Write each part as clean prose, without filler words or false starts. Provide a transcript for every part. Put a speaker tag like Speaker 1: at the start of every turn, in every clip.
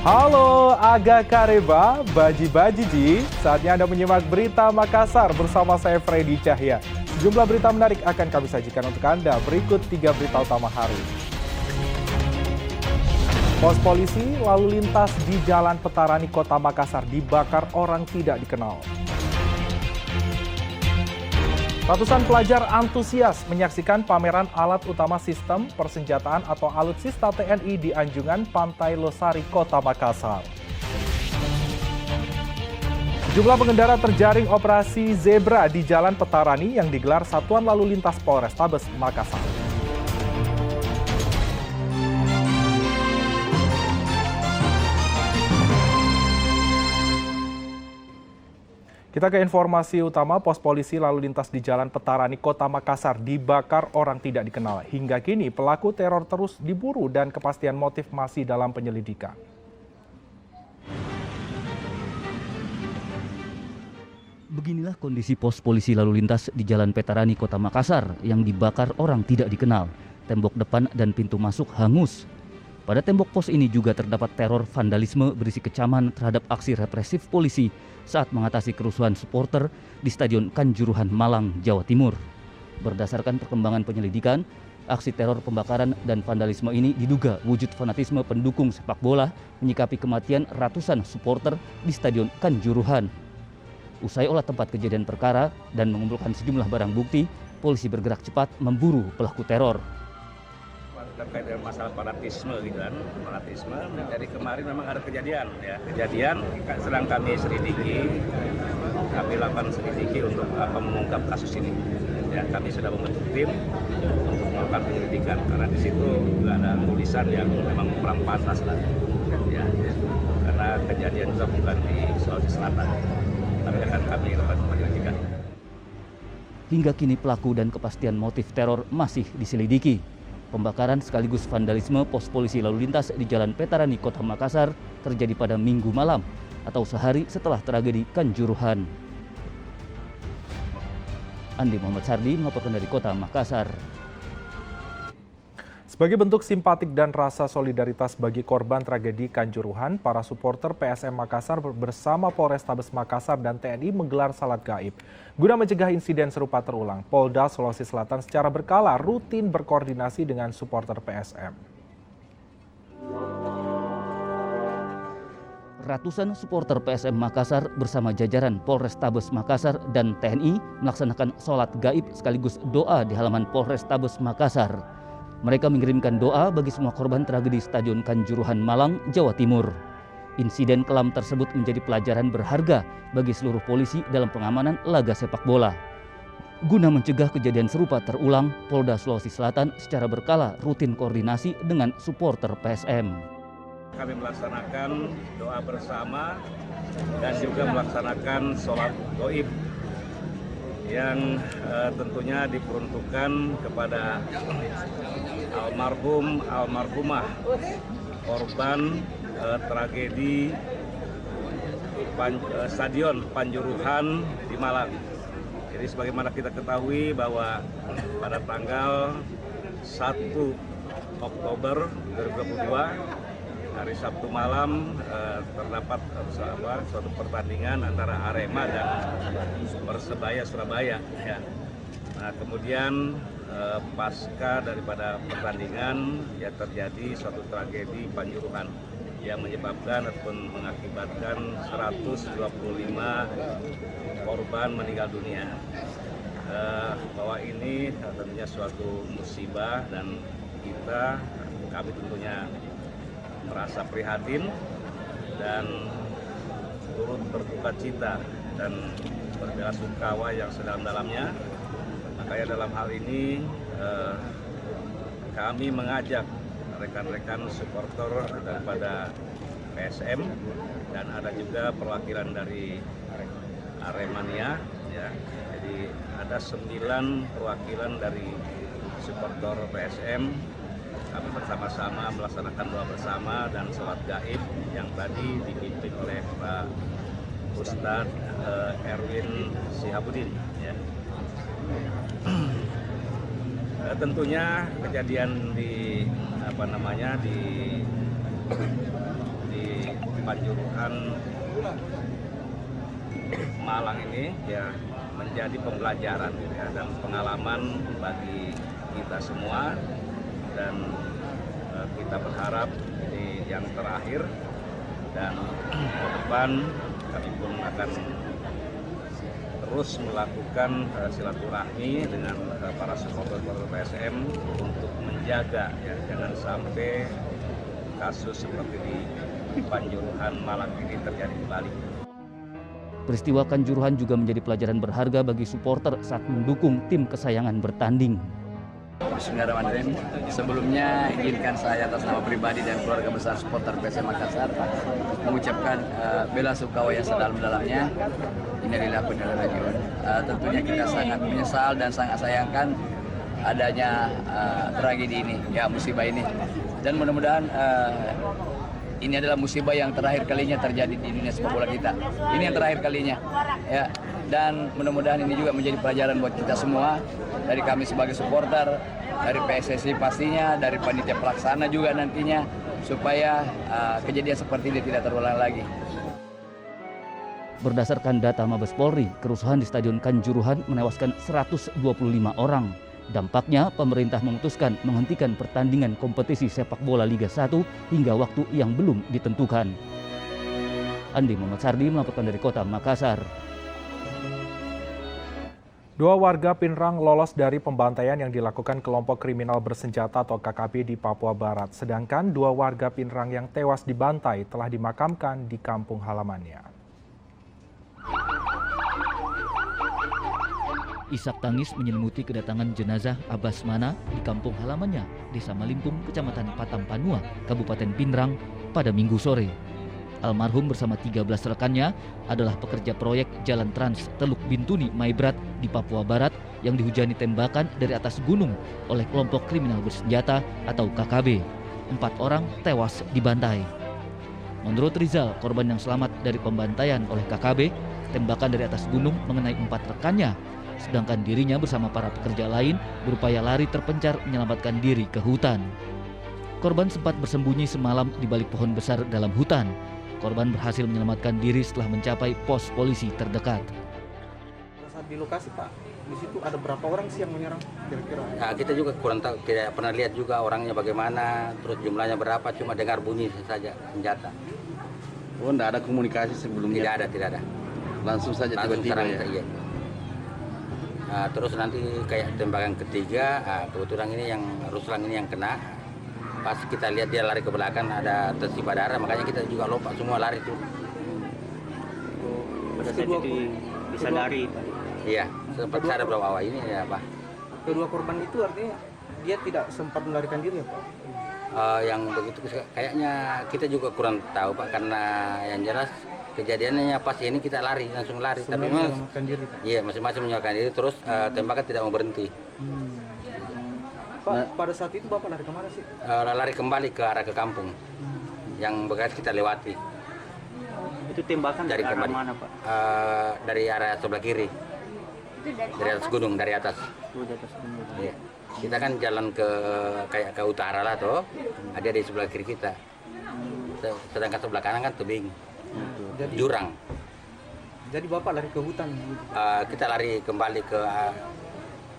Speaker 1: Halo Aga Kareba, Baji-Baji Ji. Saatnya Anda menyimak berita Makassar bersama saya Freddy Cahya. Sejumlah berita menarik akan kami sajikan untuk Anda. Berikut 3 berita utama hari ini. Pos polisi lalu lintas di Jalan Petarani Kota Makassar dibakar orang tidak dikenal. Ratusan pelajar antusias menyaksikan pameran alat utama sistem persenjataan atau alutsista TNI di Anjungan Pantai Losari, Kota Makassar. Jumlah pengendara terjaring operasi zebra di Jalan Petarani yang digelar Satuan Lalu Lintas Polrestabes Makassar. Kita ke informasi utama, pos polisi lalu lintas di Jalan Petarani, Kota Makassar dibakar orang tidak dikenal. Hingga kini pelaku teror terus diburu dan kepastian motif masih dalam penyelidikan.
Speaker 2: Beginilah kondisi pos polisi lalu lintas di Jalan Petarani, Kota Makassar yang dibakar orang tidak dikenal. Tembok depan dan pintu masuk hangus. Pada tembok pos ini juga terdapat teror vandalisme berisi kecaman terhadap aksi represif polisi saat mengatasi kerusuhan supporter di Stadion Kanjuruhan, Malang, Jawa Timur. Berdasarkan perkembangan penyelidikan, aksi teror pembakaran dan vandalisme ini diduga wujud fanatisme pendukung sepak bola menyikapi kematian ratusan supporter di Stadion Kanjuruhan. Usai olah tempat kejadian perkara dan mengumpulkan sejumlah barang bukti, polisi bergerak cepat memburu pelaku teror.
Speaker 3: Terkait dengan masalah fanatisme gitu kan, fanatisme. Jadi kemarin memang ada kejadian sedang kami selidiki, kami lakukan selidiki untuk mengungkap kasus ini. Ya, kami sudah membentuk tim untuk melakukan penyelidikan karena di situ juga ada tulisan yang memang kurang pantas lah. Ya, karena kejadian itu bukan di Sulawesi Selatan, tapi akan kami lakukan penyelidikan.
Speaker 2: Hingga kini pelaku dan kepastian motif teror masih diselidiki. Pembakaran sekaligus vandalisme pos polisi lalu lintas di Jalan Petarani, Kota Makassar terjadi pada Minggu malam atau sehari setelah tragedi Kanjuruhan. Andi Muhammad Sardi melaporkan dari Kota Makassar.
Speaker 1: Sebagai bentuk simpatik dan rasa solidaritas bagi korban tragedi Kanjuruhan, para supporter PSM Makassar bersama Polrestabes Makassar dan TNI menggelar salat gaib. Guna mencegah insiden serupa terulang, Polda Sulawesi Selatan secara berkala rutin berkoordinasi dengan supporter PSM.
Speaker 2: Ratusan supporter PSM Makassar bersama jajaran Polrestabes Makassar dan TNI melaksanakan sholat gaib sekaligus doa di halaman Polrestabes Makassar. Mereka mengirimkan doa bagi semua korban tragedi Stadion Kanjuruhan, Malang, Jawa Timur. Insiden kelam tersebut menjadi pelajaran berharga bagi seluruh polisi dalam pengamanan laga sepak bola. Guna mencegah kejadian serupa terulang, Polda Sulawesi Selatan secara berkala rutin koordinasi dengan supporter PSM.
Speaker 3: Kami melaksanakan doa bersama dan juga melaksanakan sholat gaib yang tentunya diperuntukkan kepada almarhumah korban tragedi Stadion Kanjuruhan di Malang. Jadi sebagaimana kita ketahui bahwa pada tanggal 1 Oktober 2022 hari Sabtu malam terdapat suatu pertandingan antara Arema dan Persebaya Surabaya. Ya. Nah, kemudian pasca daripada pertandingan ya terjadi suatu tragedi Kanjuruhan yang menyebabkan ataupun mengakibatkan 125 korban meninggal dunia. Bahwa ini tentunya suatu musibah dan kami tentunya merasa prihatin dan turut berduka cita dan berbela-sungkawa yang sedalam-dalamnya. Makanya dalam hal ini kami mengajak rekan-rekan supporter daripada PSM dan ada juga perwakilan dari Aremania. Ya. Jadi ada 9 perwakilan dari supporter PSM. Kami bersama-sama melaksanakan doa bersama dan sholat gaib yang tadi dipimpin oleh Pak Ustadz Erwin Sihabudin. Ya. Tentunya kejadian di di Kanjuruhan Malang ini ya menjadi pembelajaran ya, dan pengalaman bagi kita semua, dan kita berharap ini yang terakhir, dan ke depan kami pun akan terus melakukan silaturahmi dengan para supporter PSM untuk menjaga ya jangan sampai kasus seperti di Kanjuruhan Malang ini terjadi kembali.
Speaker 2: Peristiwa Kanjuruhan juga menjadi pelajaran berharga bagi supporter saat mendukung tim kesayangan bertanding.
Speaker 4: Bismillahirrahmanirrahim. Sebelumnya izinkan saya atas nama pribadi dan keluarga besar supporter PSM Makassar mengucapkan bela sungkawa yang sedalam-dalamnya. Innalillahi wa inna ilaihi raji'un. Tentunya kita sangat menyesal dan sangat sayangkan adanya tragedi ini, ya musibah ini. Dan mudah-mudahan ini adalah musibah yang terakhir kalinya terjadi di dunia sepak bola kita. Ini yang terakhir kalinya, ya. Dan mudah-mudahan ini juga menjadi pelajaran buat kita semua, dari kami sebagai supporter, dari PSSI pastinya, dari panitia pelaksana juga nantinya, supaya kejadian seperti ini tidak terulang lagi.
Speaker 2: Berdasarkan data Mabes Polri, kerusuhan di Stadion Kanjuruhan menewaskan 125 orang. Dampaknya, pemerintah memutuskan menghentikan pertandingan kompetisi sepak bola Liga 1 hingga waktu yang belum ditentukan. Andi Muhammad Sardi melaporkan dari Kota Makassar.
Speaker 1: 2 warga Pinrang lolos dari pembantaian yang dilakukan kelompok kriminal bersenjata atau KKB di Papua Barat. Sedangkan 2 warga Pinrang yang tewas dibantai telah dimakamkan di kampung halamannya.
Speaker 2: Isak tangis menyelimuti kedatangan jenazah Abbas Mana di kampung halamannya, Desa Malimpung, Kecamatan Patampanua, Kabupaten Pinrang pada Minggu sore. Almarhum bersama 13 rekannya adalah pekerja proyek Jalan Trans Teluk Bintuni Maibrat di Papua Barat yang dihujani tembakan dari atas gunung oleh kelompok kriminal bersenjata atau KKB. 4 orang tewas dibantai. Menurut Rizal, korban yang selamat dari pembantaian oleh KKB, tembakan dari atas gunung mengenai 4 rekannya. Sedangkan dirinya bersama para pekerja lain berupaya lari terpencar menyelamatkan diri ke hutan. Korban sempat bersembunyi semalam di balik pohon besar dalam hutan. Korban berhasil menyelamatkan diri setelah mencapai pos polisi terdekat.
Speaker 5: Saat di lokasi Pak, di situ ada berapa orang sih yang menyerang kira-kira?
Speaker 6: Nah, kita juga kurang tahu, tidak pernah lihat juga orangnya bagaimana, terus jumlahnya berapa, cuma dengar bunyi saja senjata.
Speaker 5: Oh, enggak ada komunikasi sebelumnya?
Speaker 6: Tidak ada.
Speaker 5: Langsung saja tiba-tiba ya?
Speaker 6: Iya. Nah, terus nanti kayak tembakan ketiga, kebetulan ini yang Ruslan ini yang kena. Pas kita lihat dia lari ke belakang ada tersimbah darah, makanya kita juga lompat semua lari tuh.
Speaker 7: Pada saat itu disadari.
Speaker 6: Iya, sempat sadar bahwa ini ya Pak.
Speaker 5: Kedua korban itu artinya dia tidak sempat melarikan diri ya Pak?
Speaker 6: Yang begitu kayaknya kita juga kurang tahu Pak, karena yang jelas kejadiannya pas ini kita langsung lari. Tapi memang
Speaker 5: diri, Pak.
Speaker 6: Iya, masing-masing menyelamatkan diri, terus tembakan tidak mau berhenti.
Speaker 5: Pak, pada saat itu Bapak lari kemana sih?
Speaker 6: Lari kembali ke arah ke kampung yang bekas kita lewati.
Speaker 7: Itu tembakan dari arah mana Pak?
Speaker 6: Dari arah sebelah kiri. Dari atas gunung, dari atas.
Speaker 7: Di atas gunung.
Speaker 6: Iya. Kita kan jalan kayak ke utara lah toh. Dia di sebelah kiri kita. Sedangkan sebelah kanan kan tebing. Jurang.
Speaker 5: Jadi Bapak lari ke hutan gitu?
Speaker 6: Kita lari kembali ke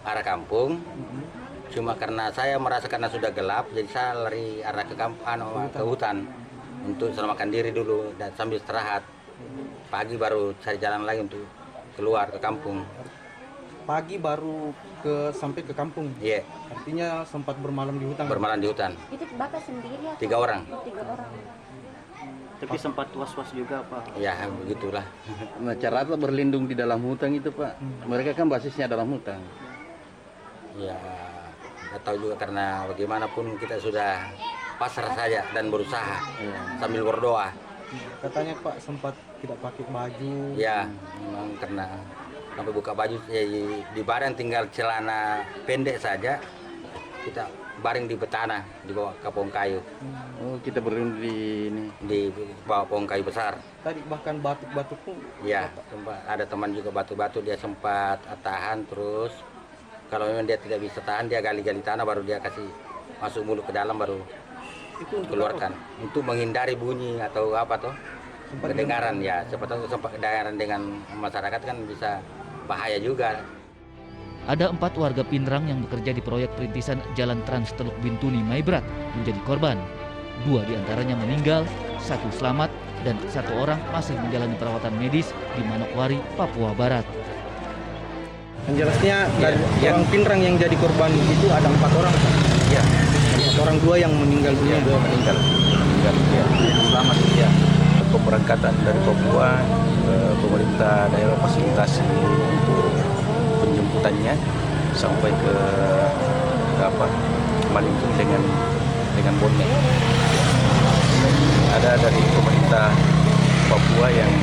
Speaker 6: arah kampung. Cuma karena saya merasa karena sudah gelap, jadi saya lari arah ke hutan untuk selamatkan diri dulu dan sambil istirahat. Pagi baru cari jalan lagi untuk keluar ke kampung.
Speaker 5: Pagi baru sampai ke kampung?
Speaker 6: Iya.
Speaker 5: Artinya sempat bermalam di hutan?
Speaker 6: Bermalam di hutan.
Speaker 8: Itu Bapak sendiri atau?
Speaker 6: 3 orang.
Speaker 8: 3 orang.
Speaker 7: Tapi sempat was-was juga Pak.
Speaker 6: Ya begitulah.
Speaker 9: Nah, cara berlindung di dalam hutan itu Pak, mereka kan basisnya dalam hutan.
Speaker 6: Ya, nggak tahu juga karena bagaimanapun kita sudah pasrah saja dan berusaha sambil berdoa.
Speaker 5: Katanya Pak sempat tidak pakai baju.
Speaker 6: Ya, memang karena sampai buka baju ya, di badan tinggal celana pendek saja. Kita baring di betana di bawah pohon kayu.
Speaker 9: Oh, kita berlindung
Speaker 6: di bawah pohon kayu besar.
Speaker 5: Tadi bahkan batuk-batuk pun.
Speaker 6: Ya, sempat ada teman juga batu-batu, dia sempat tahan, terus kalau memang dia tidak bisa tahan dia gali-gali tanah baru dia kasih masuk mulut ke dalam baru keluarkan untuk menghindari bunyi atau apa toh kedengaran ya, siapa tahu sempat kedengaran dengan masyarakat kan bisa bahaya juga.
Speaker 2: Ada 4 warga Pinrang yang bekerja di proyek perintisan Jalan Trans Teluk Bintuni Maibrat menjadi korban. 2 diantaranya meninggal, 1 selamat, dan 1 orang masih menjalani perawatan medis di Manokwari, Papua Barat.
Speaker 5: Yang jelasnya yang Pinrang yang jadi korban itu ada 4 orang.
Speaker 3: Ya,
Speaker 5: 4 orang, 2 yang meninggal dunia.
Speaker 3: meninggal ya. Selamat ya. Pemberangkatan dari Papua, pemerintah daerah fasilitasi untuk penjemputannya sampai ke Malingping dengan bonek. Ada dari pemerintah Papua yang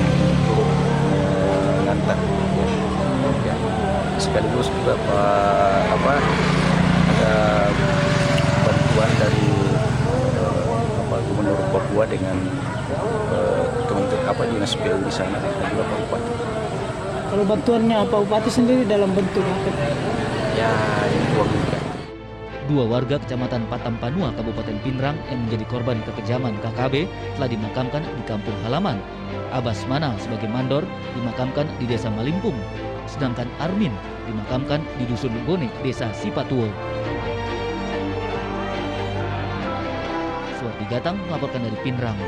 Speaker 3: turut mengantar. Ya. Sekaligus juga ada bantuan dari Gubernur Papua dengan dinas PU di sana dan juga Pak Bupati.
Speaker 8: Kalau bantuannya Pak Bupati sendiri dalam bentuk apa?
Speaker 3: Ya, uang juga.
Speaker 2: 2 warga Kecamatan Patampanua, Kabupaten Pinrang yang menjadi korban kekejaman KKB telah dimakamkan di kampung halaman. Abbas Mana sebagai mandor dimakamkan di Desa Malimpung, sedangkan Armin dimakamkan di Dusun Bonek, Desa Sipatuo. Suwardi Gatang melaporkan dari Pinrang.